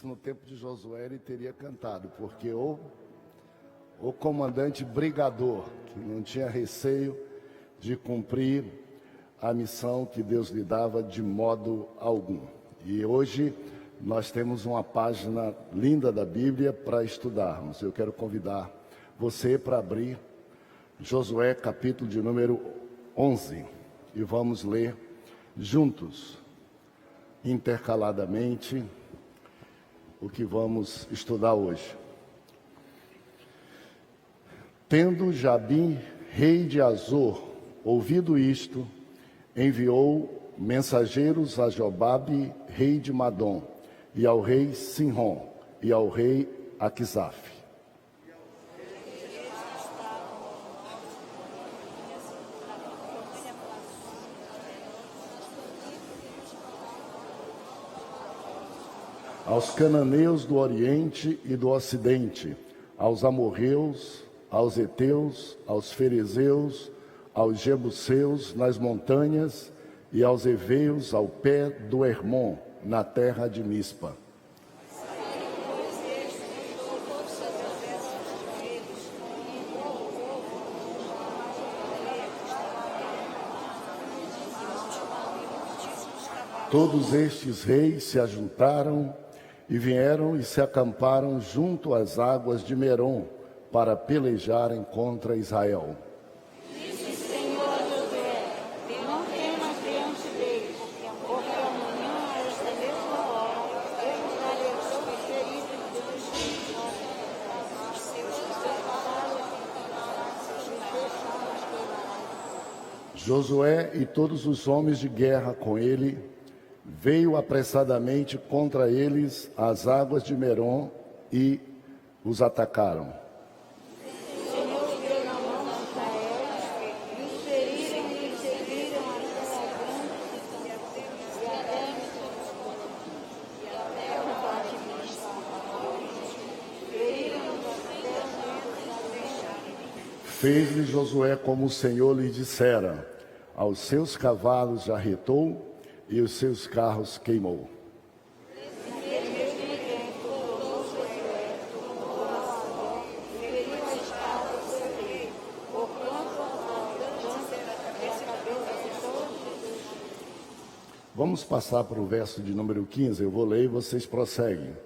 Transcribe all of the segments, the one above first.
No tempo de Josué ele teria cantado, porque o comandante brigador, que não tinha receio de cumprir a missão que Deus lhe dava de modo algum. E hoje nós temos uma página linda da Bíblia para estudarmos. Eu quero convidar você para abrir Josué capítulo de número 11 e vamos ler juntos, intercaladamente, o que vamos estudar hoje. Tendo Jabim, rei de Azor, ouvido isto, enviou mensageiros a Jobabe, rei de Madom, e ao rei Sinrom, e ao rei Aquisaf. Aos cananeus do Oriente e do Ocidente, aos amorreus, aos heteus, aos ferezeus, aos jebuseus nas montanhas e aos heveus ao pé do Hermon, na terra de Mispa. Todos estes reis se ajuntaram e vieram e se acamparam junto às águas de Merom para pelejarem contra Israel. Disse o Senhor a Josué: não temas diante deles, porque amanhã a esta mesma hora eu os darei sobre feridos dos seus Josué e todos os homens de guerra com ele veio apressadamente contra eles às águas de Merom e os atacaram. O Senhor deu na mão de Israel, e os feriram e os serviram até a grande e até o bate-vista. Feriram-nos até Fez-lhe Josué como o Senhor lhe dissera. Aos seus cavalos arretou e os seus carros queimou. Vamos passar para o verso de número 15, eu vou ler e vocês prosseguem.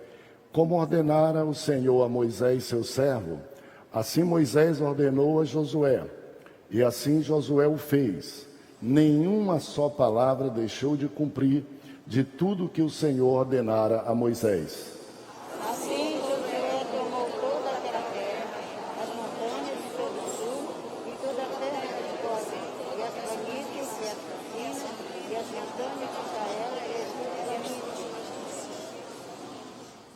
Como ordenara o Senhor a Moisés, seu servo, assim Moisés ordenou a Josué, e assim Josué o fez. Nenhuma só palavra deixou de cumprir de tudo que o Senhor ordenara a Moisés. Assim Josué tomou toda aquela terra, as montanhas de todo o sul, e toda a terra de Cosme, e as planícies, e as campinas, e as montanhas de Israel, e as planícies.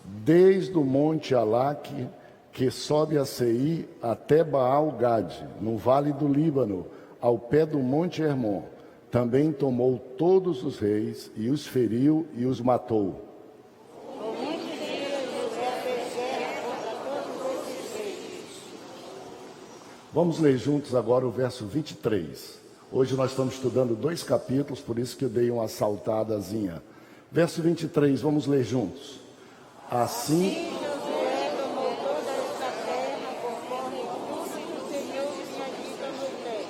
Desde o monte Alaque, que sobe a Seir, até Baal-Gade, no vale do Líbano, ao pé do monte Hermon, também tomou todos os reis, e os feriu e os matou. Por muitos dias Josué fez guerra contra todos esses reis. Vamos ler juntos agora o verso 23. Hoje nós estamos estudando 2 capítulos, por isso que eu dei uma saltadazinha. Verso 23, vamos ler juntos. Assim Josué tomou toda essa terra conforme tudo que o Senhor tinha dito a Moisés.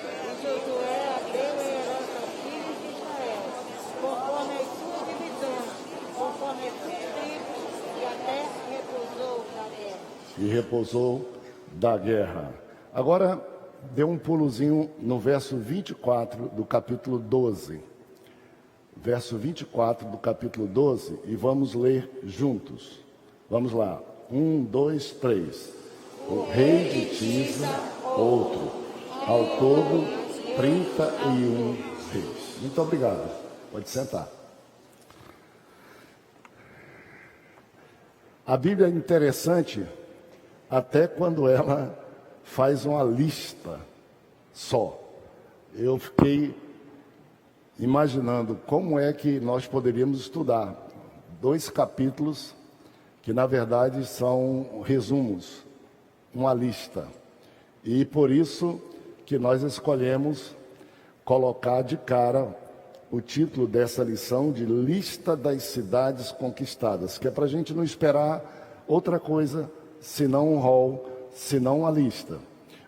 E Josué a deu em herança aos filhos de Israel, conforme as suas divisões, conforme as suas tribos, e até repousou na guerra. e repousou da guerra. Agora, dê um pulozinho no verso 24 do capítulo 12. Verso 24 do capítulo 12, e vamos ler juntos. Vamos lá. 1, 2, 3. O rei de Tisa, outro. Ao todo, 31 reis. Muito obrigado. Pode sentar. A Bíblia é interessante até quando ela faz uma lista só. Eu fiquei imaginando como é que nós poderíamos estudar 2 capítulos que na verdade são resumos, uma lista. E por isso que nós escolhemos colocar de cara o título dessa lição de Lista das Cidades Conquistadas, que é para a gente não esperar outra coisa senão um rol, senão uma lista.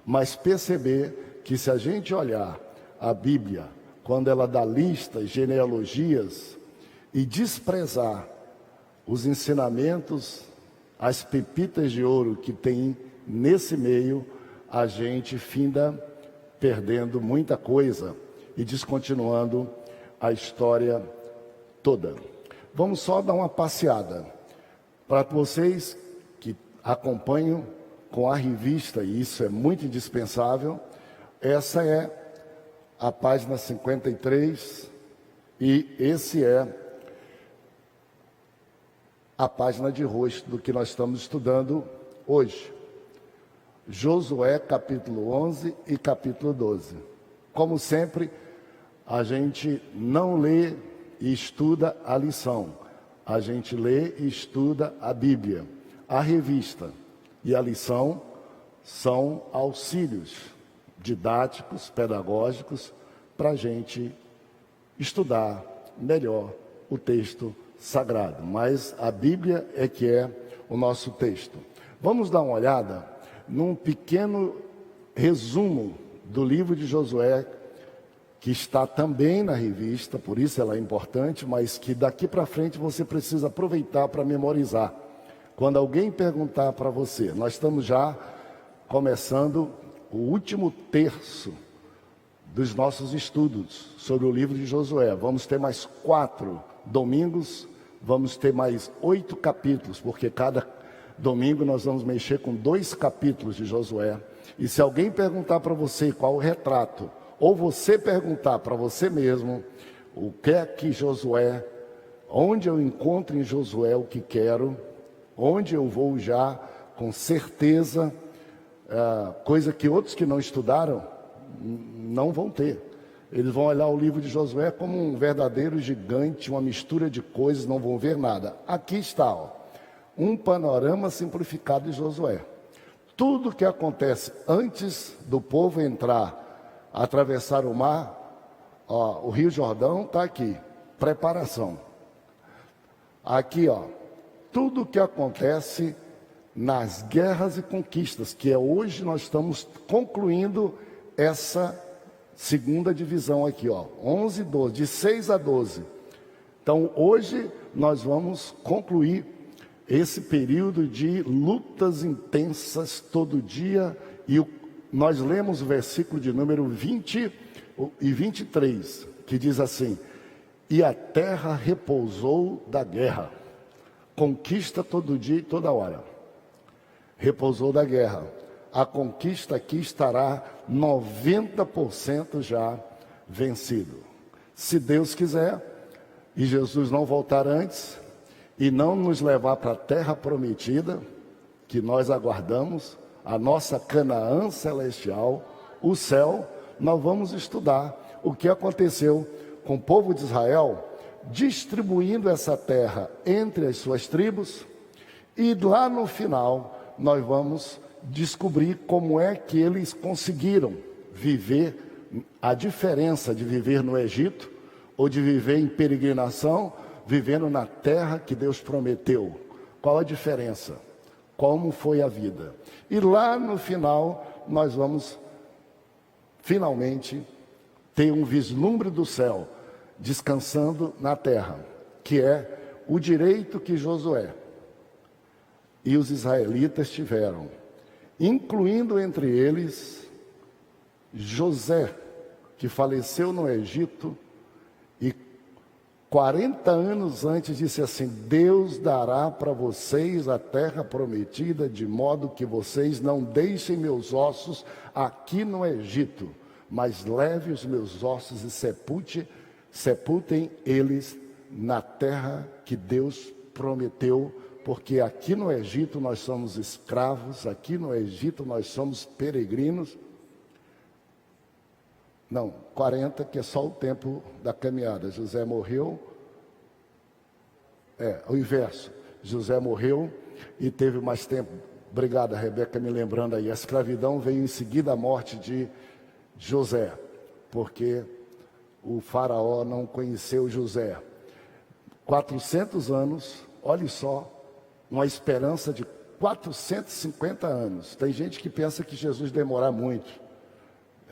Mas perceber que se a gente olhar a Bíblia, quando ela dá listas, genealogias, e desprezar os ensinamentos, as pepitas de ouro que tem nesse meio, a gente finda perdendo muita coisa e descontinuando a história toda. Vamos só dar uma passeada para vocês que acompanham com a revista, e isso é muito indispensável. Essa é a página 53 e esse é a página de rosto do que nós estamos estudando hoje. Josué capítulo 11 e capítulo 12. Como sempre, a gente não lê e estuda a lição. A gente lê e estuda a Bíblia. A revista e a lição são auxílios didáticos, pedagógicos, para a gente estudar melhor o texto sagrado. Mas a Bíblia é que é o nosso texto. Vamos dar uma olhada num pequeno resumo do livro de Josué, que está também na revista, por isso ela é importante, mas que daqui para frente você precisa aproveitar para memorizar. Quando alguém perguntar para você, nós estamos já começando o último terço dos nossos estudos sobre o livro de Josué. Vamos ter mais 4 domingos, vamos ter mais 8 capítulos, porque cada domingo nós vamos mexer com 2 capítulos de Josué. E se alguém perguntar para você qual o retrato, ou você perguntar para você mesmo o que é que Josué, onde eu encontro em Josué o que quero, onde eu vou já com certeza, coisa que outros que não estudaram não vão ter. Eles vão olhar o livro de Josué como um verdadeiro gigante, uma mistura de coisas, não vão ver nada. Aqui está, ó, um panorama simplificado de Josué. Tudo que acontece antes do povo entrar, atravessar o mar, ó, o Rio Jordão está aqui, preparação. Aqui, ó, tudo que acontece nas guerras e conquistas, que é hoje nós estamos concluindo essa segunda divisão aqui, ó, 11 e 12, de 6 a 12. Então, hoje nós vamos concluir esse período de lutas intensas todo dia, e nós lemos o versículo de número 20 e 23, que diz assim: e a terra repousou da guerra, conquista todo dia e toda hora, repousou da guerra. A conquista aqui estará 90% já vencido. Se Deus quiser, e Jesus não voltar antes, e não nos levar para a terra prometida, que nós aguardamos, a nossa Canaã celestial, o céu, nós vamos estudar o que aconteceu com o povo de Israel, distribuindo essa terra entre as suas tribos, e lá no final nós vamos descobrir como é que eles conseguiram viver, a diferença de viver no Egito ou de viver em peregrinação, vivendo na terra que Deus prometeu. Qual a diferença? Como foi a vida? E lá no final nós vamos finalmente ter um vislumbre do céu descansando na terra, que é o direito que Josué e os israelitas tiveram, incluindo entre eles José, que faleceu no Egito e 40 anos antes disse assim: Deus dará para vocês a terra prometida, de modo que vocês não deixem meus ossos aqui no Egito, mas leve os meus ossos e sepultem eles na terra que Deus prometeu, porque aqui no Egito nós somos escravos, aqui no Egito nós somos peregrinos. Não, 40, que é só o tempo da caminhada. José morreu, o inverso. José morreu e teve mais tempo. Obrigado, Rebeca, me lembrando aí. A escravidão veio em seguida à morte de José, porque o faraó não conheceu José. 400 anos, olhe só, uma esperança de 450 anos. Tem gente que pensa que Jesus demorar muito.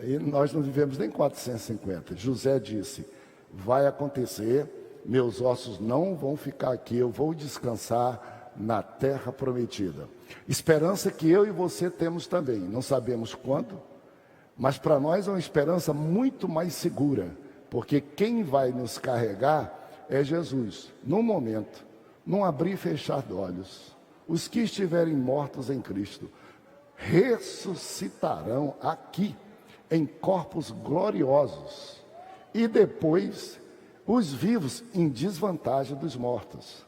E nós não vivemos nem 450. José disse, vai acontecer, meus ossos não vão ficar aqui, eu vou descansar na terra prometida. Esperança que eu e você temos também, não sabemos quando, mas para nós é uma esperança muito mais segura, porque quem vai nos carregar é Jesus. No momento, num abrir e fechar de olhos, os que estiverem mortos em Cristo ressuscitarão aqui em corpos gloriosos, e depois os vivos em desvantagem dos mortos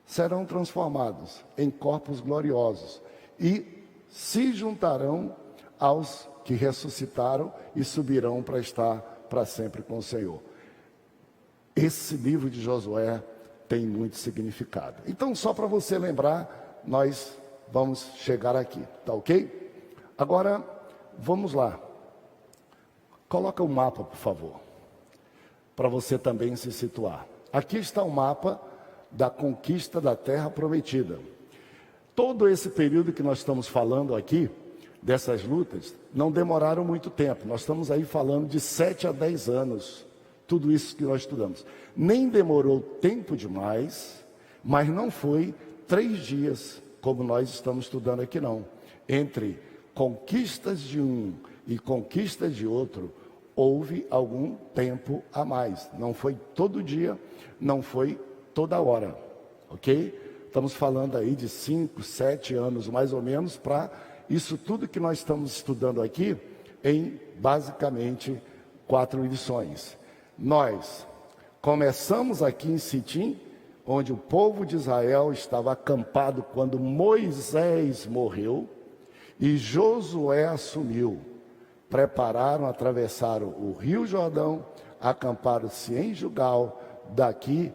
serão transformados em corpos gloriosos e se juntarão aos que ressuscitaram e subirão para estar para sempre com o Senhor. Esse livro de Josué tem muito significado. Então, só para você lembrar, nós vamos chegar aqui, tá ok? Agora, vamos lá. Coloca o mapa, por favor, para você também se situar. Aqui está o mapa da conquista da terra prometida. Todo esse período que nós estamos falando aqui, dessas lutas, não demoraram muito tempo. Nós estamos aí falando de 7 a 10 anos, tudo isso que nós estudamos. Nem demorou tempo demais, mas não foi 3 dias, como nós estamos estudando aqui não. Entre conquistas de um e conquistas de outro, houve algum tempo a mais. Não foi todo dia, não foi toda hora, ok? Estamos falando aí de 5, 7 anos mais ou menos para isso tudo que nós estamos estudando aqui em basicamente 4 lições. Nós começamos aqui em Sitim, onde o povo de Israel estava acampado quando Moisés morreu e Josué assumiu. Prepararam, atravessaram o Rio Jordão, acamparam-se em Gilgal, daqui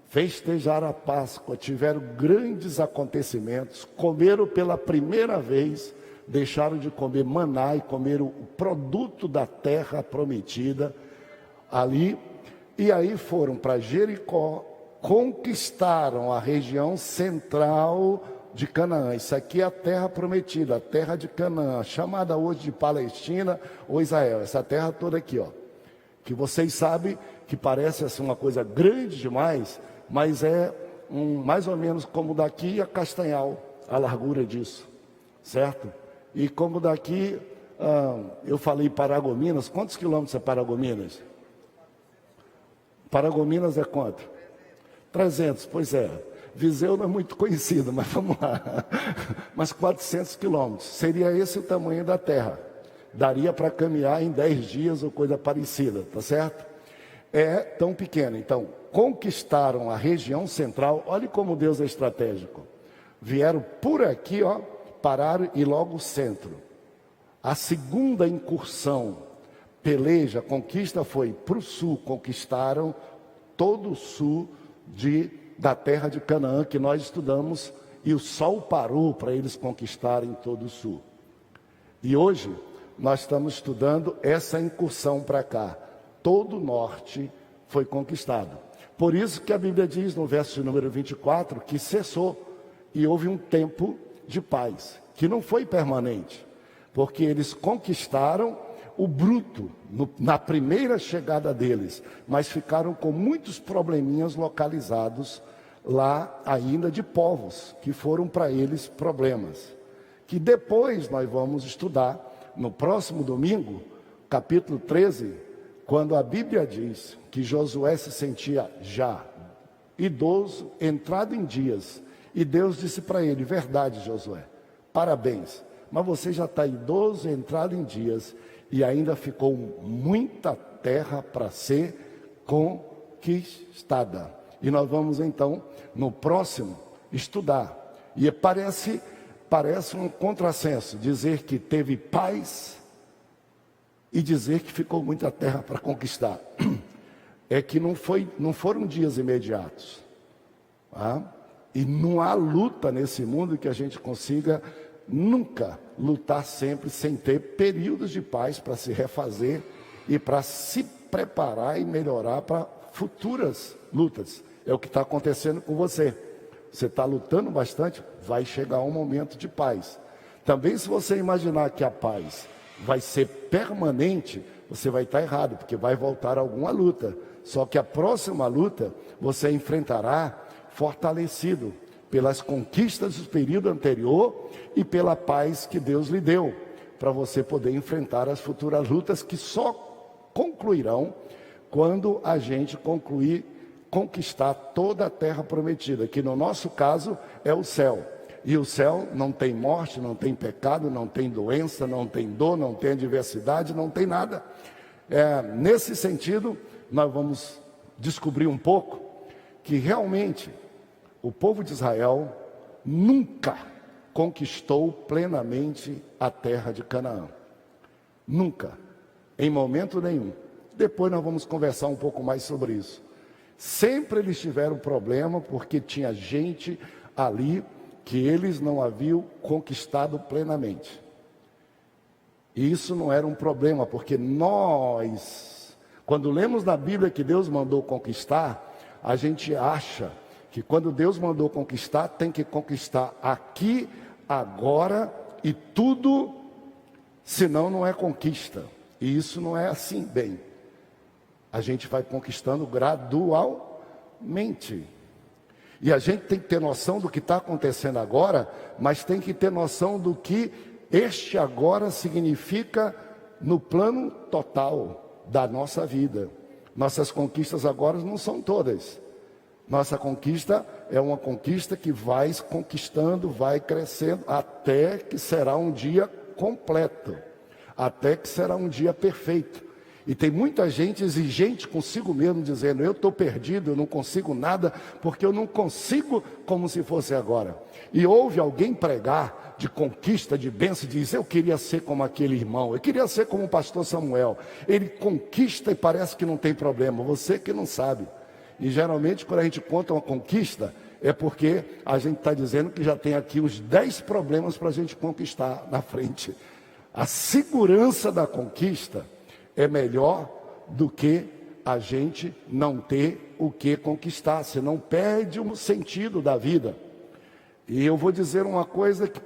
festejaram a Páscoa, tiveram grandes acontecimentos, comeram pela primeira vez, deixaram de comer maná e comeram o produto da terra prometida ali, e aí foram para Jericó, conquistaram a região central de Canaã. Isso aqui é a terra prometida, a terra de Canaã, chamada hoje de Palestina ou Israel, essa terra toda aqui, ó, que vocês sabem que parece assim uma coisa grande demais, mas é mais ou menos como daqui a Castanhal, a largura disso, certo? E como daqui, eu falei Paragominas, quantos quilômetros é Paragominas? Paragominas é quanto? 300, pois é. Viseu não é muito conhecido, mas vamos lá. Mas 400 quilômetros, seria esse o tamanho da terra. Daria para caminhar em 10 dias ou coisa parecida, tá certo? É tão pequeno. Então, conquistaram a região central. Olhe como Deus é estratégico. Vieram por aqui, ó, pararam e logo o centro. A segunda incursão, peleja, conquista foi para o sul. Conquistaram todo o sul da terra de Canaã, que nós estudamos, e o sol parou para eles conquistarem todo o sul. E hoje nós estamos estudando essa incursão para cá. Todo o norte foi conquistado. Por isso que a Bíblia diz no verso número 24 que cessou e houve um tempo de paz, que não foi permanente, porque eles conquistaram o bruto na primeira chegada deles, mas ficaram com muitos probleminhas localizados lá ainda de povos, que foram para eles problemas, que depois nós vamos estudar no próximo domingo, capítulo 13, quando a Bíblia diz que Josué se sentia já idoso, entrado em dias, e Deus disse para ele, verdade Josué, parabéns, mas você já está idoso, entrado em dias, e ainda ficou muita terra para ser conquistada. E nós vamos então, no próximo, estudar. E parece um contrassenso dizer que teve paz e dizer que ficou muita terra para conquistar. É que não foram dias imediatos. Tá? E não há luta nesse mundo que a gente consiga nunca lutar sempre sem ter períodos de paz para se refazer e para se preparar e melhorar para futuras lutas. É o que está acontecendo com você. Você está lutando bastante, vai chegar um momento de paz. Também, se você imaginar que a paz vai ser permanente, você vai estar errado, porque vai voltar alguma luta. Só que a próxima luta você enfrentará fortalecido pelas conquistas do período anterior e pela paz que Deus lhe deu, para você poder enfrentar as futuras lutas que só concluirão quando a gente conquistar toda a terra prometida, que no nosso caso é o céu. E o céu não tem morte, não tem pecado, não tem doença, não tem dor, não tem adversidade, não tem nada. Nesse sentido, nós vamos descobrir um pouco que realmente o povo de Israel nunca conquistou plenamente a terra de Canaã. Nunca, em momento nenhum. Depois nós vamos conversar um pouco mais sobre isso. Sempre eles tiveram problema porque tinha gente ali que eles não haviam conquistado plenamente. E isso não era um problema, porque nós, quando lemos na Bíblia que Deus mandou conquistar, a gente acha que quando Deus mandou conquistar, tem que conquistar aqui, agora e tudo, senão não é conquista. E isso não é assim, bem. A gente vai conquistando gradualmente. E a gente tem que ter noção do que está acontecendo agora, mas tem que ter noção do que este agora significa no plano total da nossa vida. Nossas conquistas agora não são todas. Nossa conquista é uma conquista que vai conquistando, vai crescendo, até que será um dia completo, até que será um dia perfeito. E tem muita gente exigente consigo mesmo, dizendo, eu estou perdido, eu não consigo nada, porque eu não consigo como se fosse agora. E ouve alguém pregar de conquista, de bênção, e diz, eu queria ser como aquele irmão, eu queria ser como o pastor Samuel. Ele conquista e parece que não tem problema, você que não sabe. E geralmente quando a gente conta uma conquista, é porque a gente está dizendo que já tem aqui uns 10 problemas para a gente conquistar na frente. A segurança da conquista é melhor do que a gente não ter o que conquistar, senão perde o sentido da vida. E eu vou dizer uma coisa que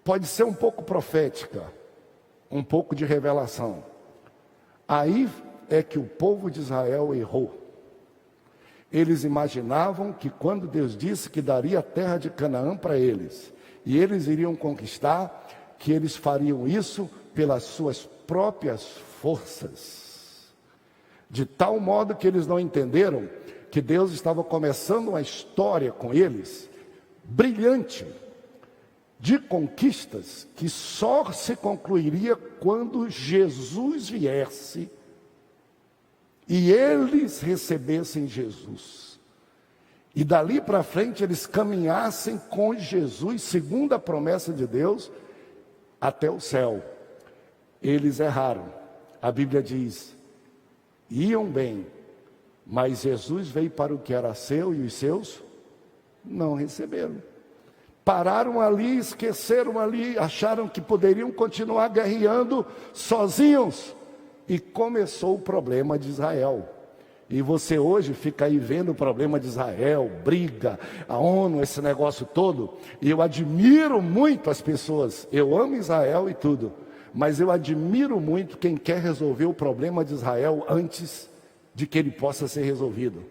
pode ser um pouco profética, um pouco de revelação. Aí é que o povo de Israel errou. Eles imaginavam que quando Deus disse que daria a terra de Canaã para eles, e eles iriam conquistar, que eles fariam isso pelas suas próprias forças. De tal modo que eles não entenderam que Deus estava começando uma história com eles, brilhante, de conquistas, que só se concluiria quando Jesus viesse e eles recebessem Jesus. E dali para frente eles caminhassem com Jesus, segundo a promessa de Deus, até o céu. Eles erraram. A Bíblia diz, iam bem, mas Jesus veio para o que era seu e os seus não receberam. Pararam ali, esqueceram ali, acharam que poderiam continuar guerreando sozinhos. E começou o problema de Israel. E você hoje fica aí vendo o problema de Israel, briga, a ONU, esse negócio todo. E eu admiro muito as pessoas. Eu amo Israel e tudo. Mas eu admiro muito quem quer resolver o problema de Israel antes de que ele possa ser resolvido.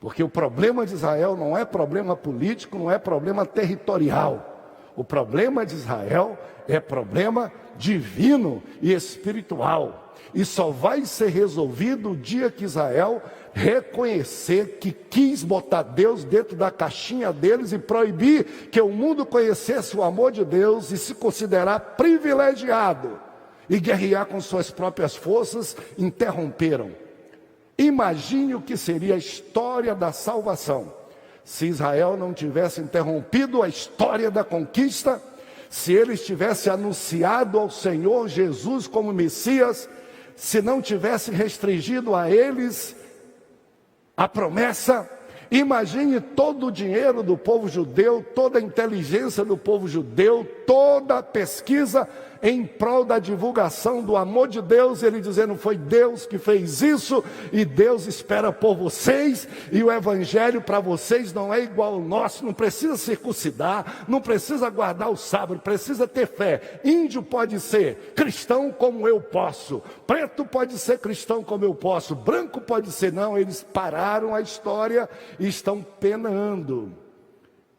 Porque o problema de Israel não é problema político, não é problema territorial. O problema de Israel é problema divino e espiritual. E só vai ser resolvido o dia que Israel reconhecer que quis botar Deus dentro da caixinha deles e proibir que o mundo conhecesse o amor de Deus e se considerar privilegiado e guerrear com suas próprias forças, interromperam. Imagine o que seria a história da salvação se Israel não tivesse interrompido a história da conquista, se eles tivessem anunciado ao Senhor Jesus como Messias, se não tivesse restringido a eles a promessa Imagine todo o dinheiro do povo judeu, toda a inteligência do povo judeu, toda a pesquisa em prol da divulgação do amor de Deus, ele dizendo: foi Deus que fez isso, e Deus espera por vocês, e o evangelho para vocês não é igual ao nosso, não precisa circuncidar, não precisa guardar o sábado, precisa ter fé. Índio pode ser cristão como eu posso, preto pode ser cristão como eu posso, branco pode ser. Não, eles pararam a história e estão penando.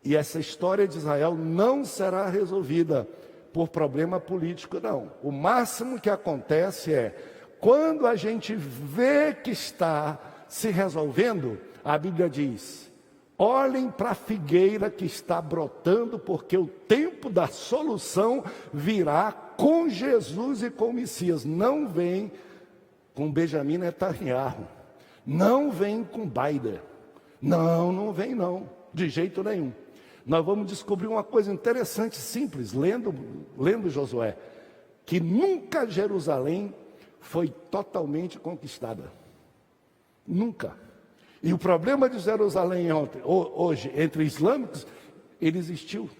E essa história de Israel não será resolvida por problema político, não. O máximo que acontece é, quando a gente vê que está se resolvendo, a Bíblia diz: olhem para a figueira que está brotando, porque o tempo da solução virá com Jesus e com o Messias. Não vem com Benjamin Netanyahu, não vem com Biden, não vem não, de jeito nenhum. Nós vamos descobrir uma coisa interessante, simples, lendo Josué, que nunca Jerusalém foi totalmente conquistada. Nunca. E o problema de Jerusalém hoje, entre islâmicos, ele existiu.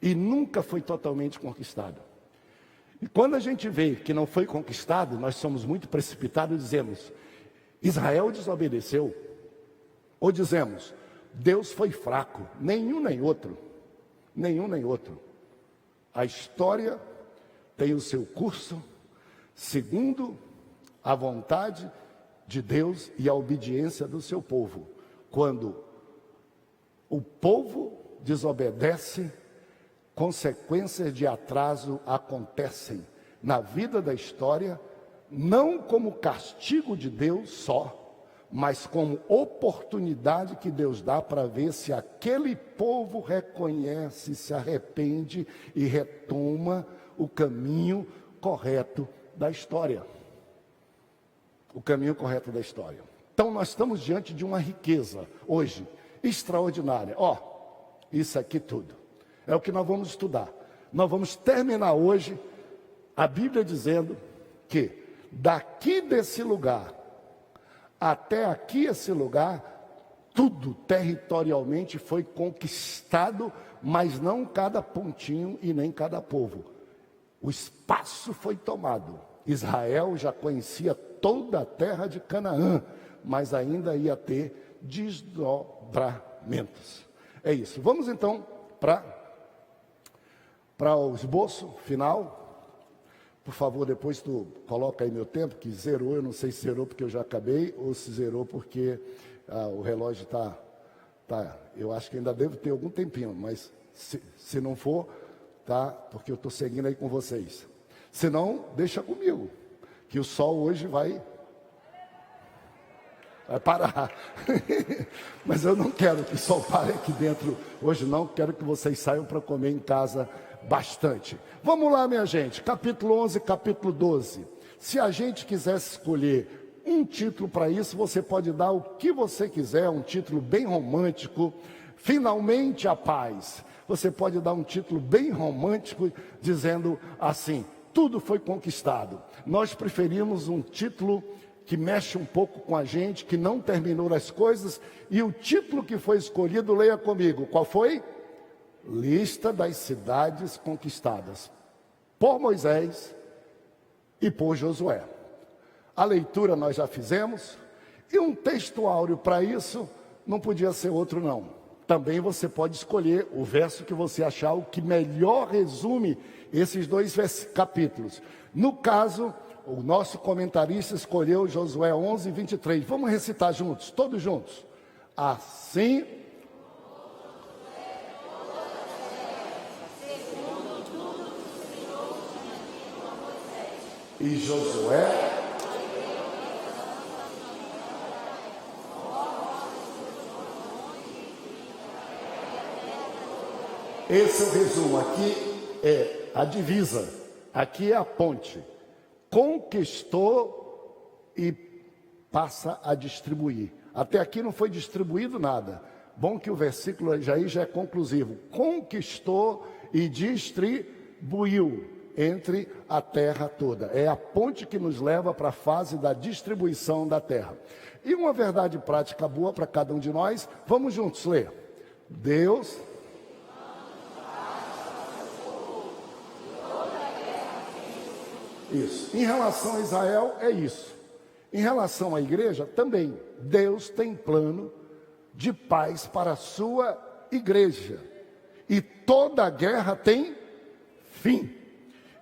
E nunca foi totalmente conquistado. E quando a gente vê que não foi conquistado, nós somos muito precipitados e dizemos: Israel desobedeceu. Ou dizemos: Deus foi fraco. Nenhum nem outro. Nenhum nem outro. A história tem o seu curso segundo a vontade de Deus e a obediência do seu povo. Quando o povo desobedece, consequências de atraso acontecem na vida da história, não como castigo de Deus só, mas como oportunidade que Deus dá para ver se aquele povo reconhece, se arrepende e retoma o caminho correto da história. O caminho correto da história. Então nós estamos diante de uma riqueza hoje extraordinária. Isso aqui tudo é o que nós vamos estudar. Nós vamos terminar hoje a Bíblia dizendo que daqui desse lugar até aqui esse lugar, tudo territorialmente foi conquistado, mas não cada pontinho e nem cada povo. O espaço foi tomado. Israel já conhecia toda a terra de Canaã, mas ainda ia ter desdobramentos. É isso. Vamos então para o esboço final. Por favor, depois tu coloca aí meu tempo, que zerou. Eu não sei se zerou porque eu já acabei, ou se zerou porque o relógio está... Eu acho que ainda devo ter algum tempinho, mas se não for, tá, porque eu estou seguindo aí com vocês. Se não, deixa comigo, que o sol hoje vai parar. Mas eu não quero que o sol pare aqui dentro hoje não, quero que vocês saiam para comer em casa bastante. Vamos lá, minha gente, capítulo 11, capítulo 12. Se a gente quisesse escolher um título para isso, você pode dar o que você quiser, um título bem romântico, Finalmente a Paz. Você pode dar um título bem romântico, dizendo assim: tudo foi conquistado. Nós preferimos um título que mexe um pouco com a gente, que não terminou as coisas, e o título que foi escolhido, leia comigo, qual foi? Lista das cidades conquistadas por Moisés e por Josué. A leitura nós já fizemos, e um texto áureo para isso não podia ser outro não. Também você pode escolher o verso que você achar o que melhor resume esses dois capítulos. No caso, o nosso comentarista escolheu Josué 11, 23. Vamos recitar juntos, todos juntos. Assim... E Josué... Esse é o resumo. Aqui é a divisa, aqui é a ponte. Conquistou e passa a distribuir. Até aqui não foi distribuído nada. Bom que o versículo já é conclusivo. Conquistou e distribuiu. entre a terra toda. É a ponte que nos leva para a fase da distribuição da terra. E uma verdade prática boa para cada um de nós, vamos juntos ler. Deus... Isso. Em relação a Israel, é isso. Em relação à igreja, também. Deus tem plano de paz para a sua igreja. E toda guerra tem fim.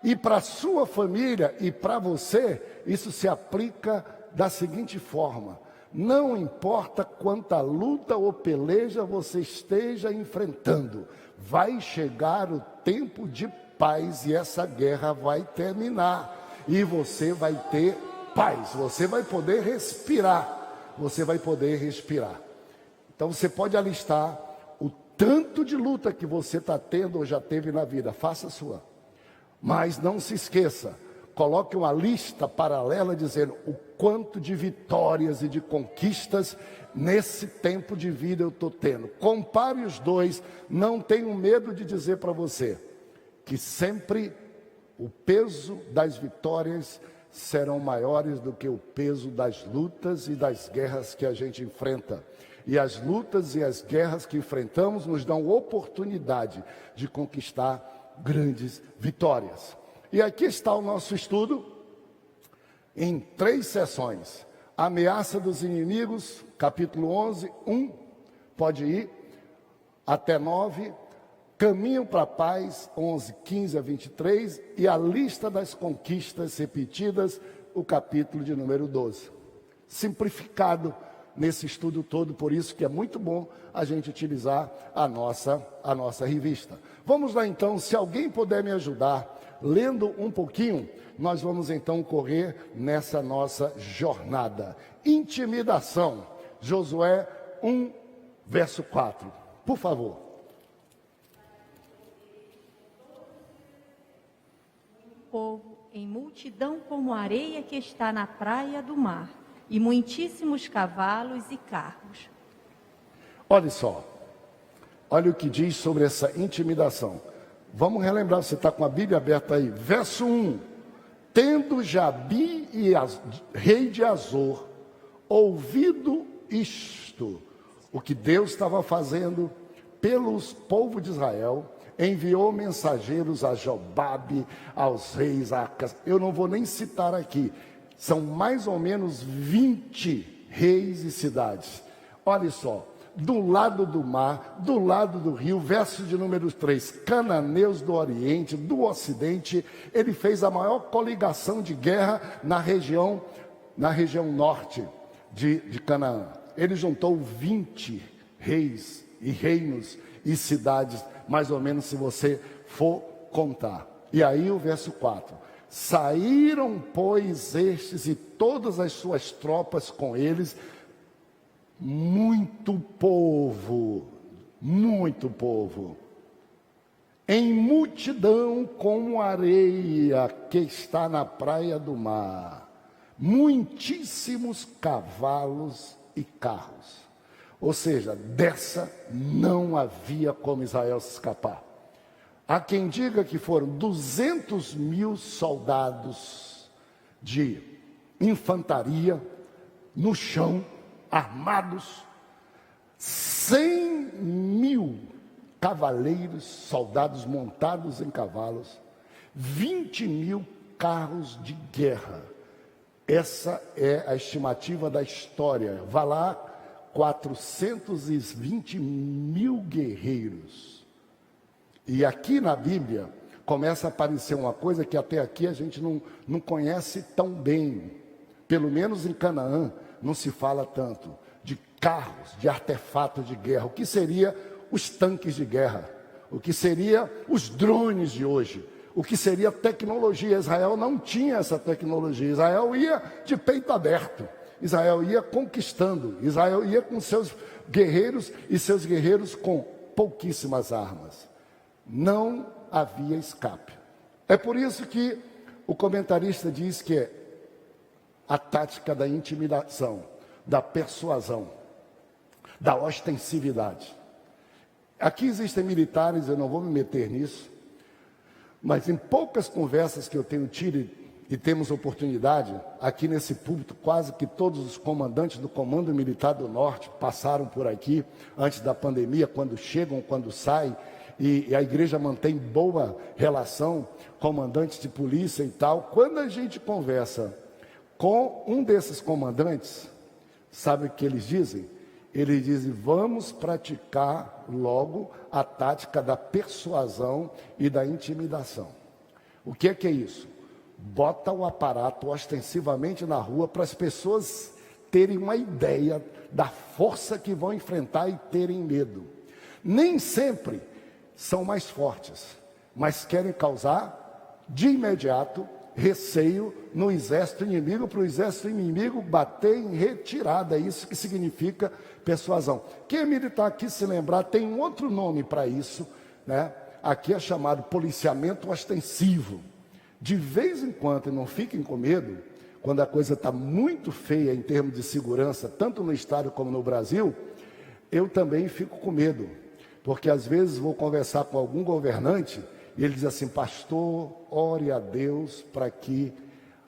E para a sua família e para você, isso se aplica da seguinte forma: não importa quanta luta ou peleja você esteja enfrentando, vai chegar o tempo de paz e essa guerra vai terminar. E você vai ter paz, você vai poder respirar. Você vai poder respirar. Então você pode alistar o tanto de luta que você está tendo ou já teve na vida, faça a sua. Mas não se esqueça, coloque uma lista paralela dizendo o quanto de vitórias e de conquistas nesse tempo de vida eu estou tendo. Compare os dois, não tenho medo de dizer para você que sempre o peso das vitórias serão maiores do que o peso das lutas e das guerras que a gente enfrenta. E as lutas e as guerras que enfrentamos nos dão oportunidade de conquistar grandes vitórias. E aqui está o nosso estudo em 3 sessões. Ameaça dos inimigos, capítulo 11, 1, pode ir, até 9. Caminho para a paz, 11, 15 a 23. E a lista das conquistas repetidas, o capítulo de número 12. Simplificado nesse estudo todo, por isso que é muito bom a gente utilizar a nossa revista. Vamos lá então, se alguém puder me ajudar, lendo um pouquinho, nós vamos então correr nessa nossa jornada. Intimidação, Josué 1, verso 4, por favor. Povo em multidão como a areia que está na praia do mar, e muitíssimos cavalos e carros. Olha só, olha o que diz sobre essa intimidação. Vamos relembrar, você está com a Bíblia aberta aí. Verso 1. Tendo Jabi e rei de Azor ouvido isto, o que Deus estava fazendo pelos povos de Israel, enviou mensageiros a Jobabe, aos reis, a Acas. Eu não vou nem citar aqui. São mais ou menos 20 reis e cidades. Olha só, do lado do mar, do lado do rio, verso de número 3, cananeus do Oriente, do Ocidente. Ele fez a maior coligação de guerra na região norte de Canaã. Ele juntou 20 reis e reinos e cidades, mais ou menos, se você for contar. E aí o verso 4. Saíram, pois, estes e todas as suas tropas com eles, muito povo, em multidão como areia que está na praia do mar, muitíssimos cavalos e carros. Ou seja, dessa não havia como Israel se escapar. Há quem diga que foram 200.000 soldados de infantaria no chão, armados, 100.000 cavaleiros, soldados montados em cavalos, 20.000 carros de guerra. Essa é a estimativa da história. Vá lá, 420.000 guerreiros. E aqui na Bíblia começa a aparecer uma coisa que até aqui a gente não conhece tão bem. Pelo menos em Canaã não se fala tanto de carros, de artefatos de guerra. O que seria os tanques de guerra? O que seria os drones de hoje? O que seria tecnologia? Israel não tinha essa tecnologia. Israel ia de peito aberto. Israel ia conquistando. Israel ia com seus guerreiros e seus guerreiros com pouquíssimas armas. Não havia escape. É por isso que o comentarista diz que é a tática da intimidação, da persuasão, da ostensividade. Aqui existem militares, eu não vou me meter nisso, Mas em poucas conversas que eu tenho tido e temos oportunidade, aqui nesse púlpito, quase que todos os comandantes do Comando Militar do Norte passaram por aqui antes da pandemia, quando chegam, quando saem, e a igreja mantém boa relação, comandantes de polícia e tal. Quando a gente conversa com um desses comandantes, sabe o que eles dizem? Eles dizem: vamos praticar logo a tática da persuasão e da intimidação. O que é isso? Bota o aparato ostensivamente na rua para as pessoas terem uma ideia da força que vão enfrentar e terem medo. Nem sempre são mais fortes, mas querem causar de imediato receio no exército inimigo, para o exército inimigo bater em retirada. Isso que significa persuasão. Quem é militar aqui se lembrar, tem um outro nome para isso, né? Aqui é chamado policiamento ostensivo. De vez em quando, e não fiquem com medo, quando a coisa está muito feia em termos de segurança, tanto no estado como no Brasil, eu também fico com medo, porque às vezes vou conversar com algum governante e ele diz assim: pastor, ore a Deus para que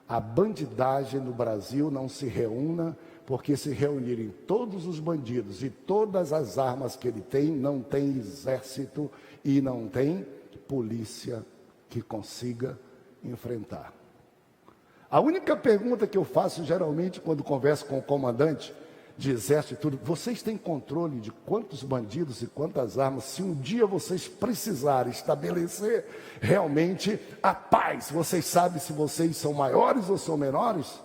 a bandidagem no Brasil não se reúna, porque se reunirem todos os bandidos e todas as armas que ele tem, não tem exército e não tem polícia que consiga enfrentar. A única pergunta que eu faço geralmente quando converso com o comandante de exército e tudo: vocês têm controle de quantos bandidos e quantas armas, se um dia vocês precisarem estabelecer realmente a paz, vocês sabem se vocês são maiores ou são menores?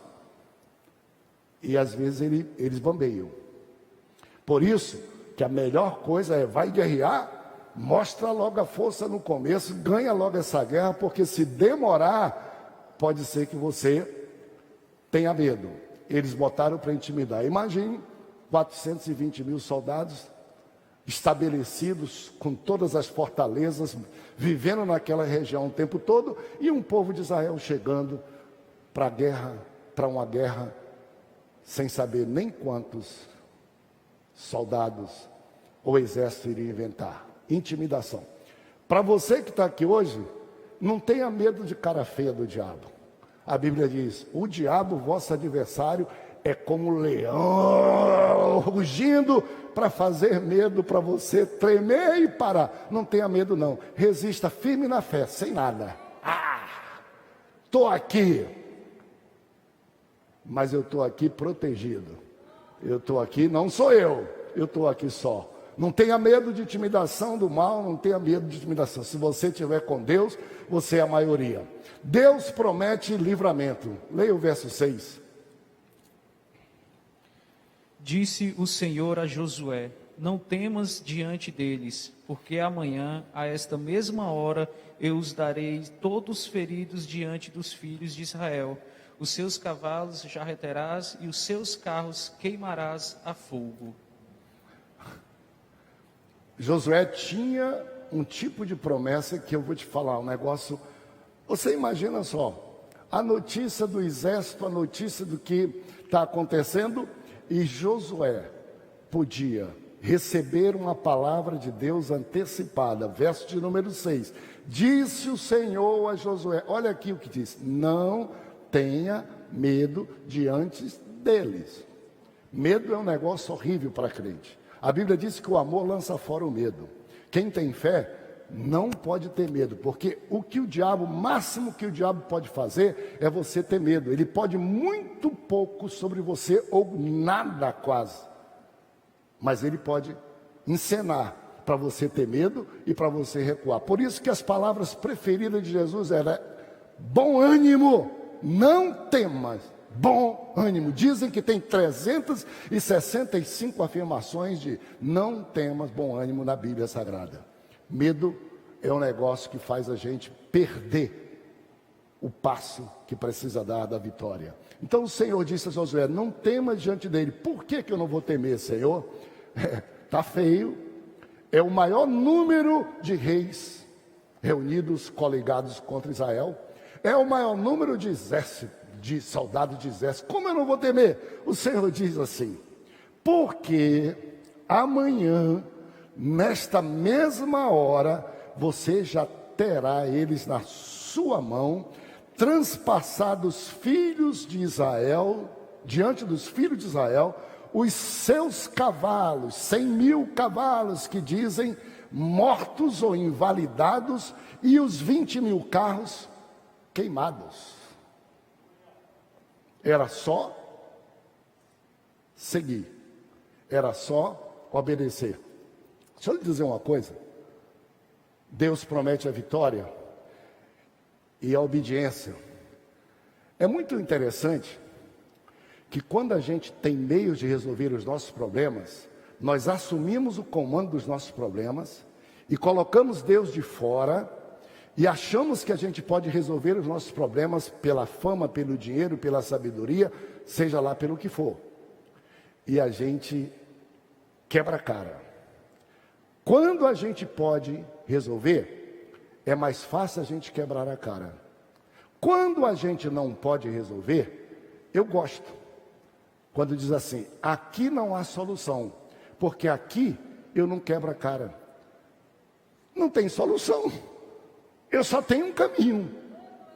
E às vezes eles bambeiam. Por isso que a melhor coisa é: vai guerrear, mostra logo a força no começo, ganha logo essa guerra, porque se demorar, pode ser que você tenha medo. Eles botaram para intimidar. Imagine 420 mil soldados estabelecidos com todas as fortalezas, vivendo naquela região o tempo todo, e um povo de Israel chegando para a guerra, para uma guerra, sem saber nem quantos soldados o exército iria inventar. Intimidação. Para você que está aqui hoje, não tenha medo de cara feia do diabo. A Bíblia diz: o diabo, vosso adversário, é como um leão rugindo para fazer medo, para você tremer e parar. Não tenha medo não, resista firme na fé, sem nada. Estou aqui, mas eu estou aqui protegido. Eu estou aqui, não sou eu estou aqui só. Não tenha medo de intimidação do mal, não tenha medo de intimidação. Se você estiver com Deus, você é a maioria. Deus promete livramento. Leia o verso 6. Disse o Senhor a Josué: não temas diante deles, porque amanhã, a esta mesma hora, eu os darei todos feridos diante dos filhos de Israel. Os seus cavalos jarreterás e os seus carros queimarás a fogo. Josué tinha um tipo de promessa que eu vou te falar, um negócio. Você imagina só, a notícia do exército, a notícia do que está acontecendo, e Josué podia receber uma palavra de Deus antecipada. Verso de número 6. Disse o Senhor a Josué, olha aqui o que diz: não tenha medo diante deles. Medo é um negócio horrível para crente. A Bíblia diz que o amor lança fora o medo. Quem tem fé não pode ter medo, porque o máximo que o diabo pode fazer é você ter medo. Ele pode muito pouco sobre você, ou nada quase, mas ele pode encenar para você ter medo e para você recuar. Por isso que as palavras preferidas de Jesus eram: bom ânimo, não temas. Bom ânimo. Dizem que tem 365 afirmações de não temas, bom ânimo na Bíblia Sagrada. Medo é um negócio que faz a gente perder o passo que precisa dar da vitória. Então o Senhor disse a Josué: não temas diante dele. Por que eu não vou temer, Senhor? Está feio. É o maior número de reis reunidos, coligados contra Israel. É o maior número de exército, de soldados de exército. Como eu não vou temer? O Senhor diz assim: porque amanhã, nesta mesma hora, você já terá eles na sua mão, transpassados filhos de Israel, diante dos filhos de Israel, os seus cavalos, 100.000 cavalos que dizem mortos ou invalidados, e os 20.000 carros queimados. Era só seguir, era só obedecer. Deixa eu lhe dizer uma coisa, Deus promete a vitória e a obediência. É muito interessante que quando a gente tem meios de resolver os nossos problemas, nós assumimos o comando dos nossos problemas e colocamos Deus de fora e achamos que a gente pode resolver os nossos problemas pela fama, pelo dinheiro, pela sabedoria, seja lá pelo que for. E a gente quebra a cara. Quando a gente pode resolver, é mais fácil a gente quebrar a cara. Quando a gente não pode resolver, eu gosto. Quando diz assim, aqui não há solução, porque aqui eu não quebro a cara. Não tem solução. Eu só tenho um caminho.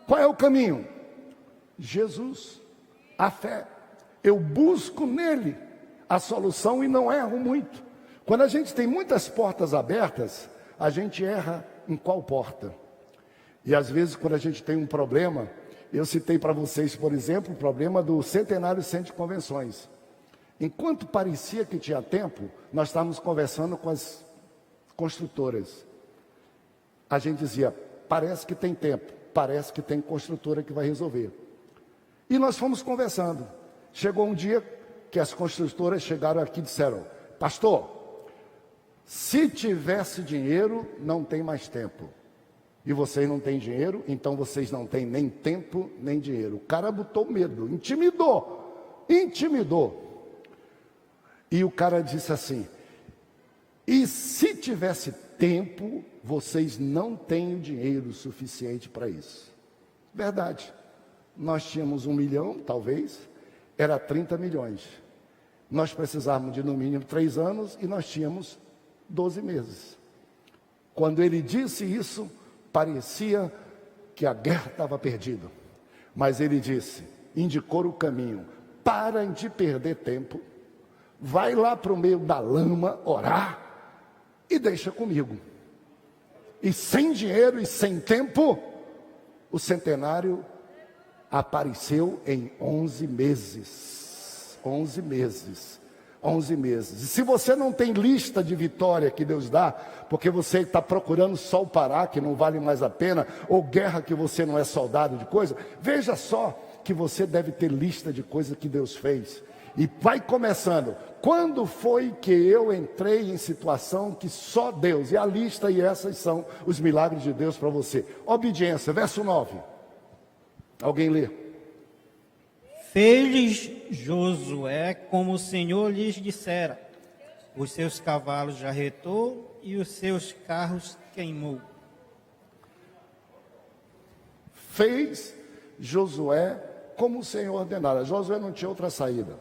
Qual é o caminho? Jesus, a fé. Eu busco nele a solução e não erro muito. Quando a gente tem muitas portas abertas, a gente erra em qual porta? E às vezes quando a gente tem um problema, eu citei para vocês, por exemplo, o problema do Centenário Centro de Convenções. Enquanto parecia que tinha tempo, nós estávamos conversando com as construtoras. A gente dizia, parece que tem tempo, parece que tem construtora que vai resolver. E nós fomos conversando. Chegou um dia que as construtoras chegaram aqui e disseram, pastor, se tivesse dinheiro, não tem mais tempo. E vocês não têm dinheiro, então vocês não têm nem tempo, nem dinheiro. O cara botou medo, intimidou. E o cara disse assim, e se tivesse tempo, vocês não têm dinheiro suficiente para isso. Verdade. Nós tínhamos 1 milhão, talvez, era 30 milhões. Nós precisávamos de no mínimo 3 anos e nós tínhamos 12 meses. Quando ele disse isso, parecia que a guerra estava perdida. Mas ele disse, indicou o caminho, parem de perder tempo, vai lá para o meio da lama orar e deixa comigo. E sem dinheiro e sem tempo, o centenário apareceu em 11 meses. 11 meses. 11 meses. E se você não tem lista de vitória que Deus dá, porque você está procurando só o Pará, que não vale mais a pena, ou guerra que você não é soldado de coisa, veja só que você deve ter lista de coisas que Deus fez. E vai começando. Quando foi que eu entrei em situação que só Deus, e a lista, e essas são os milagres de Deus para você. Obediência, verso 9. Alguém lê? Fez Josué como o Senhor lhes dissera. Os seus cavalos jarretou e os seus carros queimou. Fez Josué como o Senhor ordenara. Josué não tinha outra saída.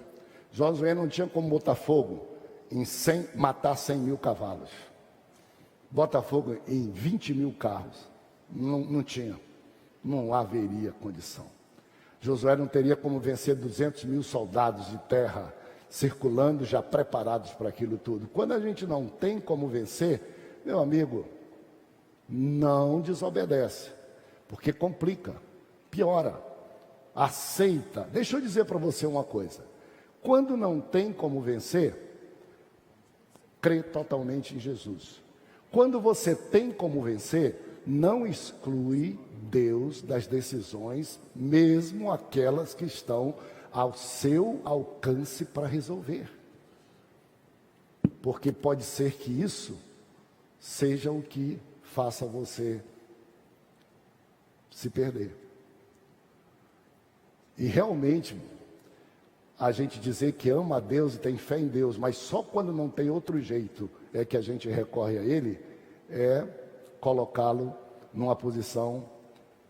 Josué não tinha como botar fogo em matar 100.000 cavalos. Bota fogo em 20.000 carros. Não tinha. Não haveria condição. Josué não teria como vencer 200.000 soldados de terra circulando, já preparados para aquilo tudo. Quando a gente não tem como vencer, meu amigo, não desobedece, porque complica, piora, aceita. Deixa eu dizer para você uma coisa. Quando não tem como vencer, crê totalmente em Jesus. Quando você tem como vencer, não exclui Deus das decisões, mesmo aquelas que estão ao seu alcance para resolver. Porque pode ser que isso seja o que faça você se perder. E realmente, a gente dizer que ama a Deus e tem fé em Deus, mas só quando não tem outro jeito é que a gente recorre a Ele, é colocá-lo numa posição,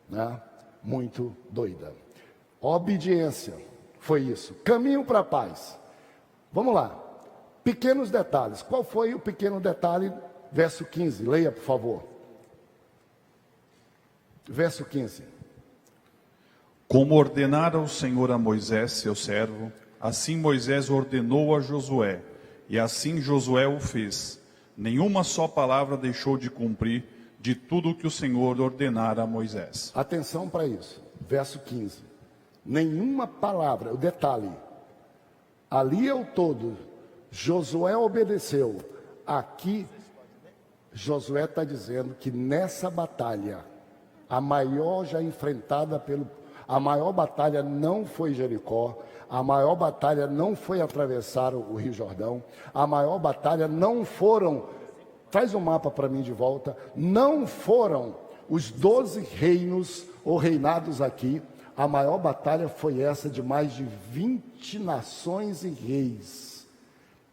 né, muito doida. Obediência, foi isso. Caminho para a paz. Vamos lá. Pequenos detalhes. Qual foi o pequeno detalhe? Verso 15, leia por favor. Verso 15. Como ordenara o Senhor a Moisés, seu servo, assim Moisés ordenou a Josué, e assim Josué o fez. Nenhuma só palavra deixou de cumprir de tudo o que o Senhor ordenara a Moisés. Atenção para isso. Verso 15. Nenhuma palavra, o detalhe. Ali é o todo. Josué obedeceu. Aqui, Josué está dizendo que nessa batalha, a maior já enfrentada a maior batalha não foi Jericó, a maior batalha não foi atravessar o Rio Jordão, a maior batalha não foram, traz o mapa para mim de volta, não foram os 12 reinos ou reinados aqui, a maior batalha foi essa de mais de 20 nações e reis,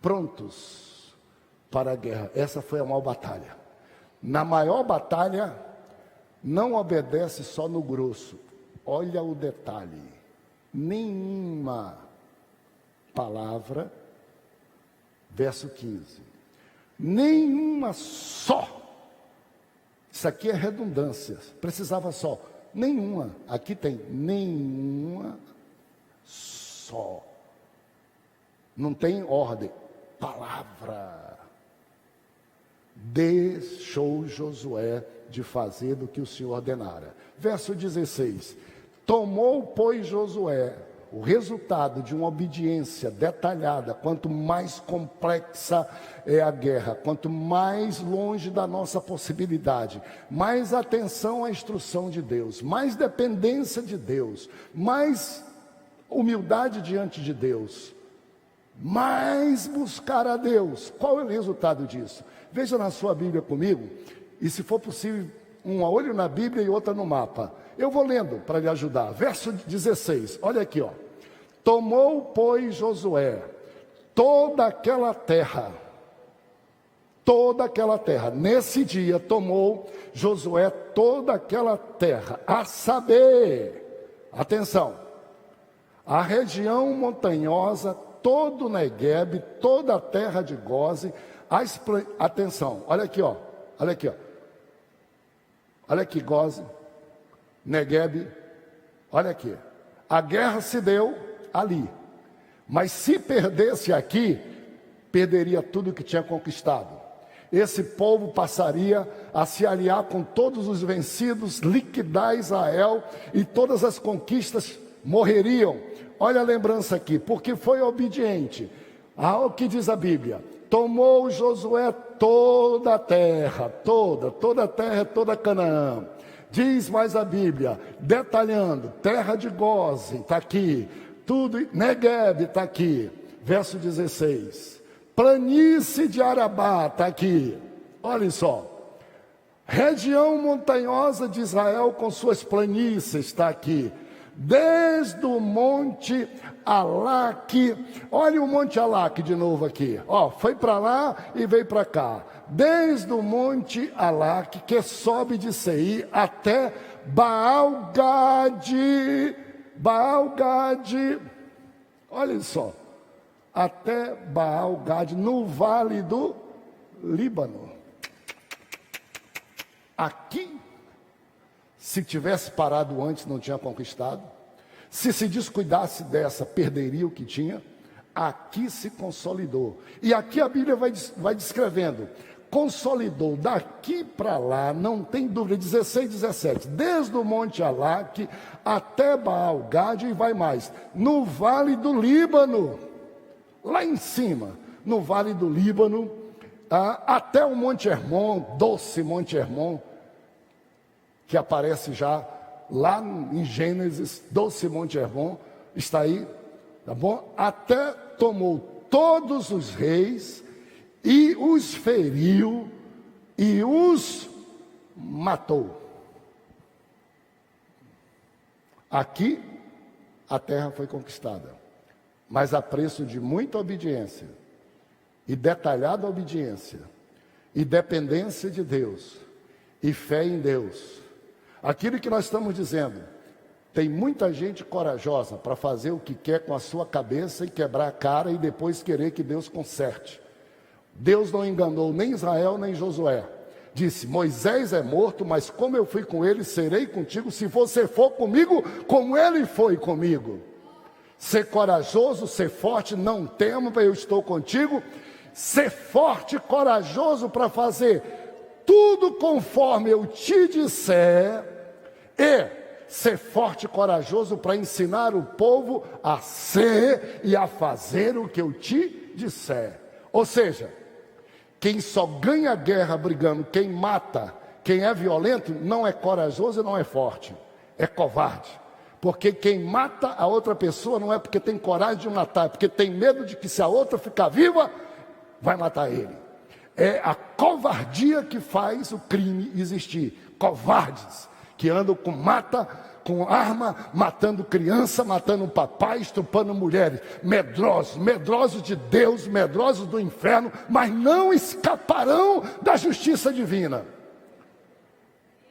prontos para a guerra. Essa foi a maior batalha. Na maior batalha, não obedece só no grosso. Olha o detalhe. Nenhuma palavra, verso 15. Nenhuma só. Isso aqui é redundância. Precisava só. Nenhuma. Aqui tem nenhuma só. Não tem ordem. Palavra. Deixou Josué de fazer do que o Senhor ordenara. Verso 16. Tomou, pois, Josué o resultado de uma obediência detalhada. Quanto mais complexa é a guerra, quanto mais longe da nossa possibilidade, mais atenção à instrução de Deus, mais dependência de Deus, mais humildade diante de Deus, mais buscar a Deus. Qual é o resultado disso? Veja na sua Bíblia comigo, e se for possível, um olho na Bíblia e outra no mapa. Eu vou lendo para lhe ajudar. Verso 16, olha aqui, ó. Tomou, pois, Josué toda aquela terra. Nesse dia tomou Josué toda aquela terra, a saber, atenção, a região montanhosa, todo o Neguebe, toda a terra de Goze, atenção, olha aqui, ó. Olha aqui, Goze, Neguebe, olha aqui. A guerra se deu ali, mas se perdesse aqui, perderia tudo que tinha conquistado. Esse povo passaria a se aliar com todos os vencidos, liquidar Israel, e todas as conquistas morreriam. Olha a lembrança aqui, porque foi obediente ao que diz a Bíblia. Tomou Josué toda a terra, toda a terra, toda Canaã. Diz mais a Bíblia, detalhando, terra de Goze, está aqui, tudo, Neguebe está aqui, verso 16, planície de Arabá está aqui, olha só, região montanhosa de Israel com suas planícies está aqui, desde o monte Alaque, olha o monte Alaque de novo aqui, ó, foi para lá e veio para cá, desde o monte Alaque, que sobe de Seir, até Baal-Gade, olha só, até Baal-Gade, no vale do Líbano. Aqui, se tivesse parado antes, não tinha conquistado. Se descuidasse dessa, perderia o que tinha. Aqui se consolidou. E aqui a Bíblia vai descrevendo. Consolidou daqui para lá, não tem dúvida, 16, 17. Desde o Monte Alaque até Baal-Gade e vai mais. No Vale do Líbano, lá em cima, no Vale do Líbano, até o Monte Hermon, doce Monte Hermon, que aparece já lá em Gênesis, doce Monte Hermon, está aí, tá bom? Até tomou todos os reis e os feriu e os matou. Aqui a terra foi conquistada, mas a preço de muita obediência e detalhada obediência e dependência de Deus e fé em Deus. Aquilo que nós estamos dizendo, tem muita gente corajosa para fazer o que quer com a sua cabeça e quebrar a cara e depois querer que Deus conserte. Deus não enganou nem Israel nem Josué. Disse: Moisés é morto, mas como eu fui com ele, serei contigo, se você for comigo, como ele foi comigo. Ser corajoso, ser forte, não tema, eu estou contigo. Ser forte e corajoso para fazer tudo conforme eu te disser, e ser forte e corajoso para ensinar o povo a ser e a fazer o que eu te disser. Ou seja, quem só ganha guerra brigando, quem mata, quem é violento, não é corajoso e não é forte, é covarde. Porque quem mata a outra pessoa não é porque tem coragem de matar, é porque tem medo de que, se a outra ficar viva, vai matar ele. É a covardia que faz o crime existir. Covardes que andam com arma, matando criança, matando papai, estuprando mulheres. Medrosos de Deus, medrosos do inferno, mas não escaparão da justiça divina.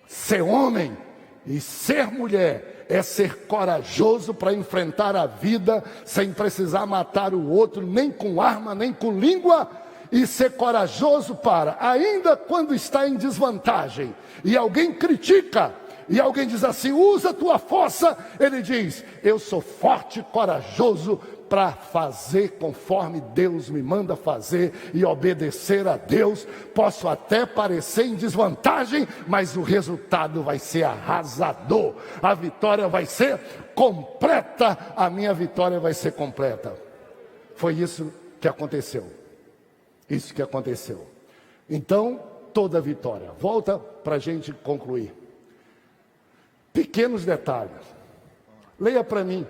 Ser homem e ser mulher é ser corajoso para enfrentar a vida sem precisar matar o outro, nem com arma, nem com língua, e ser corajoso para, ainda quando está em desvantagem, e alguém critica, e alguém diz assim: usa a tua força, ele diz: eu sou forte e corajoso para fazer conforme Deus me manda fazer e obedecer a Deus. Posso até parecer em desvantagem, mas o resultado vai ser arrasador. A vitória vai ser completa, a minha vitória vai ser completa. Foi isso que aconteceu. Isso que aconteceu. Então, toda vitória. Volta para a gente concluir. Pequenos detalhes. Leia para mim.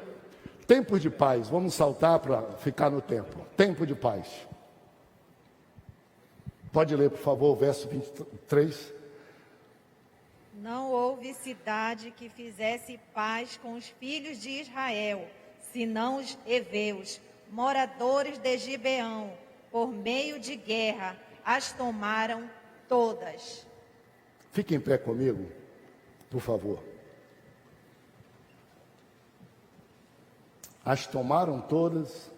Tempos de paz. Vamos saltar para ficar no tempo. Tempo de paz. Pode ler, por favor, o verso 23. Não houve cidade que fizesse paz com os filhos de Israel, senão os heveus, moradores de Gibeão. Por meio de guerra, as tomaram todas. Fique em pé comigo, por favor. As tomaram todas.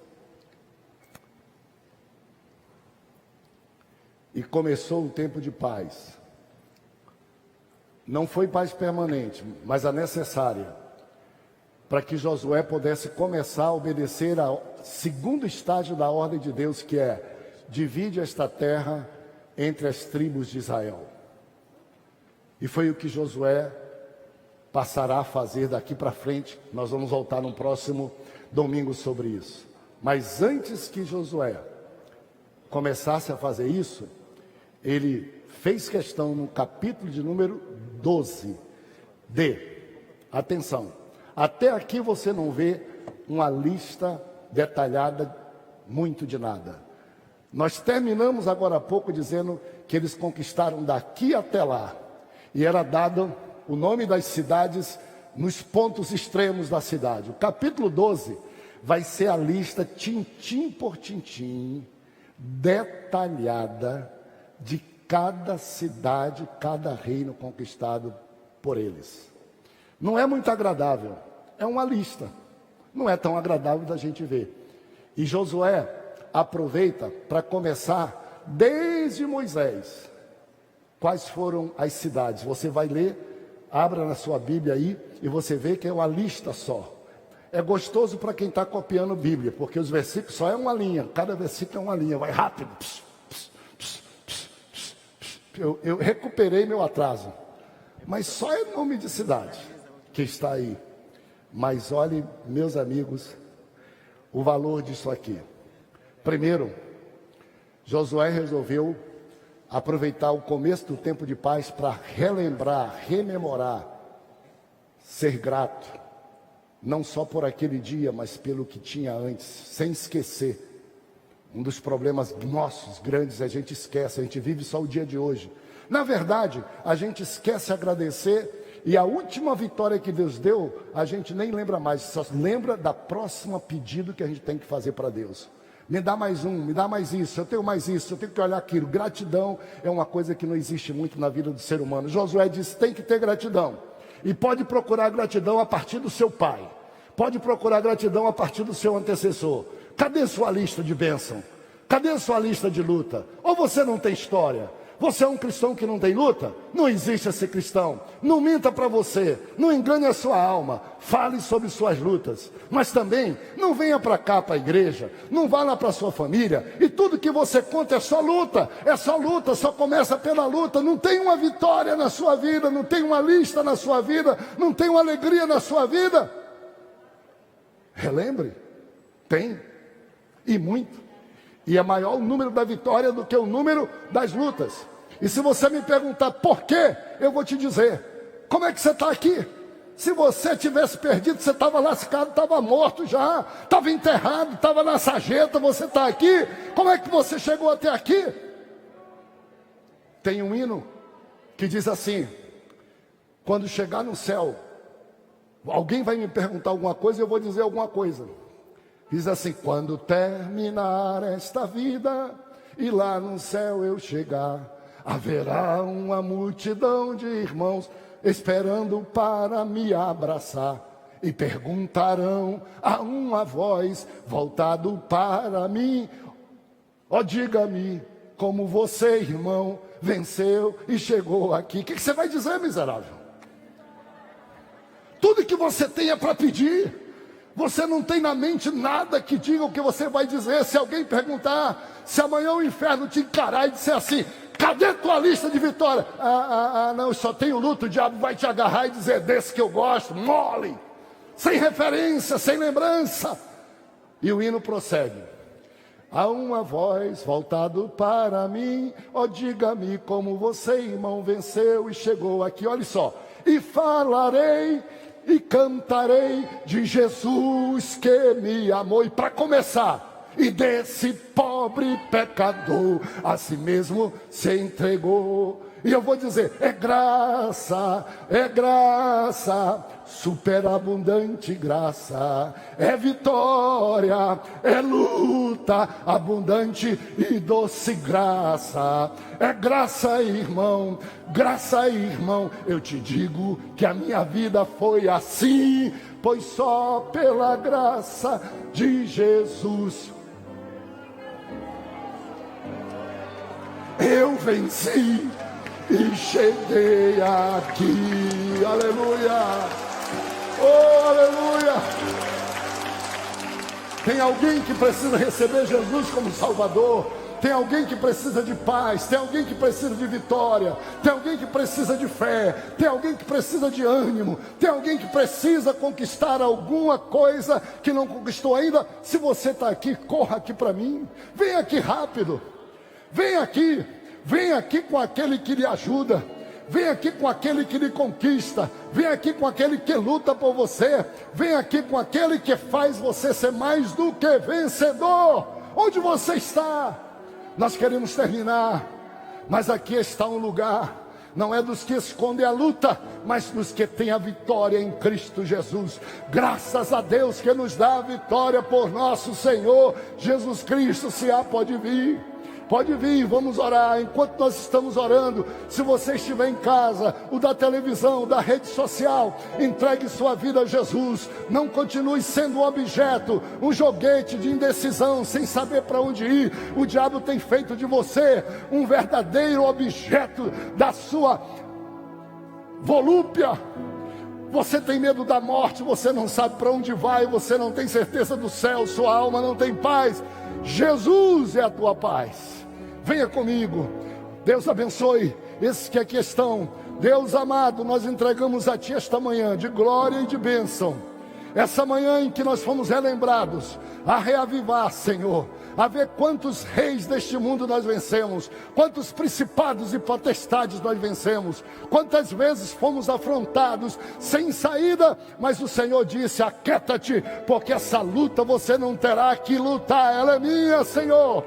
E começou o tempo de paz. Não foi paz permanente, mas a necessária, para que Josué pudesse começar a obedecer ao segundo estágio da ordem de Deus, que é: divide esta terra entre as tribos de Israel. E foi o que Josué passará a fazer daqui para frente. Nós vamos voltar no próximo domingo sobre isso. Mas antes que Josué começasse a fazer isso, ele fez questão no capítulo de número 12 atenção, até aqui você não vê uma lista detalhada muito de nada. Nós terminamos agora há pouco dizendo que eles conquistaram daqui até lá, e era dado o nome das cidades nos pontos extremos da cidade. O capítulo 12 vai ser a lista, tintim por tintim, detalhada, de cada cidade, cada reino conquistado por eles. Não é muito agradável, é uma lista, não é tão agradável da gente ver. E Josué aproveita para começar desde Moisés. Quais foram as cidades? Você vai ler, abra na sua Bíblia aí, e você vê que é uma lista só. É gostoso para quem está copiando a Bíblia, porque os versículos só é uma linha, cada versículo é uma linha, vai rápido. Eu recuperei meu atraso, mas só é nome de cidade que está aí. Mas olhe, meus amigos, o valor disso aqui. Primeiro, Josué resolveu aproveitar o começo do tempo de paz para relembrar, rememorar, ser grato, não só por aquele dia, mas pelo que tinha antes, sem esquecer. Um dos problemas nossos grandes, a gente esquece, a gente vive só o dia de hoje. Na verdade, a gente esquece agradecer, e a última vitória que Deus deu, a gente nem lembra mais, só lembra da próxima pedido que a gente tem que fazer para Deus. Me dá mais um, me dá mais isso, eu tenho mais isso, eu tenho que olhar aquilo. Gratidão é uma coisa que não existe muito na vida do ser humano. Josué disse: tem que ter gratidão. E pode procurar gratidão a partir do seu pai. Pode procurar gratidão a partir do seu antecessor. Cadê sua lista de bênção? Cadê sua lista de luta? Ou você não tem história? Você é um cristão que não tem luta? Não existe esse cristão. Não minta para você, não engane a sua alma. Fale sobre suas lutas. Mas também, não venha para cá, para a igreja. Não vá lá para a sua família. E tudo que você conta é só luta. É só luta, só começa pela luta. Não tem uma vitória na sua vida. Não tem uma lista na sua vida. Não tem uma alegria na sua vida. Relembre. Tem. E muito. E é maior o número da vitória do que o número das lutas. E se você me perguntar por quê, eu vou te dizer. Como é que você está aqui? Se você tivesse perdido, você estava lascado, estava morto já, estava enterrado, estava na sarjeta, você está aqui. Como é que você chegou até aqui? Tem um hino que diz assim: quando chegar no céu, alguém vai me perguntar alguma coisa e eu vou dizer alguma coisa. Diz assim: quando terminar esta vida e lá no céu eu chegar, haverá uma multidão de irmãos esperando para me abraçar, e perguntarão a uma voz voltado para mim: ó, diga-me como você, irmão, venceu e chegou aqui. O que você vai dizer, miserável? Tudo que você tem é para pedir. Você não tem na mente nada que diga o que você vai dizer. Se alguém perguntar, se amanhã o inferno te encarar e disser assim: cadê tua lista de vitória? Não, eu só tenho luto. O diabo vai te agarrar e dizer: desse que eu gosto, mole, sem referência, sem lembrança. E o hino prossegue: há uma voz voltado para mim, ó, diga-me como você, irmão, venceu e chegou aqui. Olha só: e falarei e cantarei de Jesus que me amou. E para começar, e desse pobre pecador a si mesmo se entregou. E eu vou dizer: é graça, superabundante graça, é vitória, é luta, abundante e doce graça. É graça, irmão, eu te digo que a minha vida foi assim, pois só pela graça de Jesus eu venci e cheguei aqui. Aleluia! Oh, aleluia! Tem alguém que precisa receber Jesus como Salvador. Tem alguém que precisa de paz. Tem alguém que precisa de vitória. Tem alguém que precisa de fé. Tem alguém que precisa de ânimo. Tem alguém que precisa conquistar alguma coisa que não conquistou ainda. Se você está aqui, corra aqui para mim. Vem aqui rápido. Vem aqui com aquele que lhe ajuda. Vem aqui com aquele que lhe conquista. Vem aqui com aquele que luta por você. Vem aqui com aquele que faz você ser mais do que vencedor. Onde você está? Nós queremos terminar, mas aqui está um lugar. Não é dos que escondem a luta, mas dos que têm a vitória em Cristo Jesus. Graças a Deus que nos dá a vitória por nosso Senhor Jesus Cristo. Se há, pode vir. Pode vir, vamos orar. Enquanto nós estamos orando, se você estiver em casa, o da televisão, da rede social, entregue sua vida a Jesus. Não continue sendo um objeto, um joguete de indecisão, sem saber para onde ir. O diabo tem feito de você um verdadeiro objeto da sua volúpia. Você tem medo da morte, você não sabe para onde vai, você não tem certeza do céu, sua alma não tem paz. Jesus é a tua paz. Venha comigo. Deus abençoe esses que aqui estão. Deus amado, nós entregamos a Ti esta manhã de glória e de bênção. Essa manhã em que nós fomos relembrados a reavivar, Senhor, a ver quantos reis deste mundo nós vencemos, quantos principados e potestades nós vencemos, quantas vezes fomos afrontados sem saída, mas o Senhor disse: aquieta-te, porque essa luta você não terá que lutar, ela é minha, Senhor.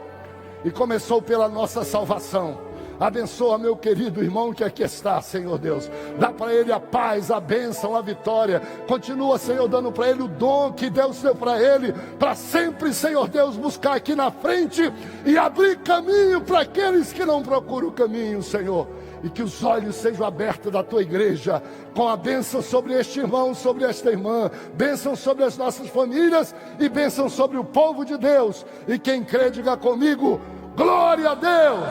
E começou pela nossa salvação. Abençoa meu querido irmão que aqui está, Senhor Deus. Dá para ele a paz, a bênção, a vitória. Continua, Senhor, dando para ele o dom que Deus deu para ele, para sempre, Senhor Deus, buscar aqui na frente e abrir caminho para aqueles que não procuram o caminho, Senhor. E que os olhos sejam abertos da tua igreja, com a bênção sobre este irmão, sobre esta irmã, bênção sobre as nossas famílias e bênção sobre o povo de Deus. E quem crê, diga comigo: glória a Deus!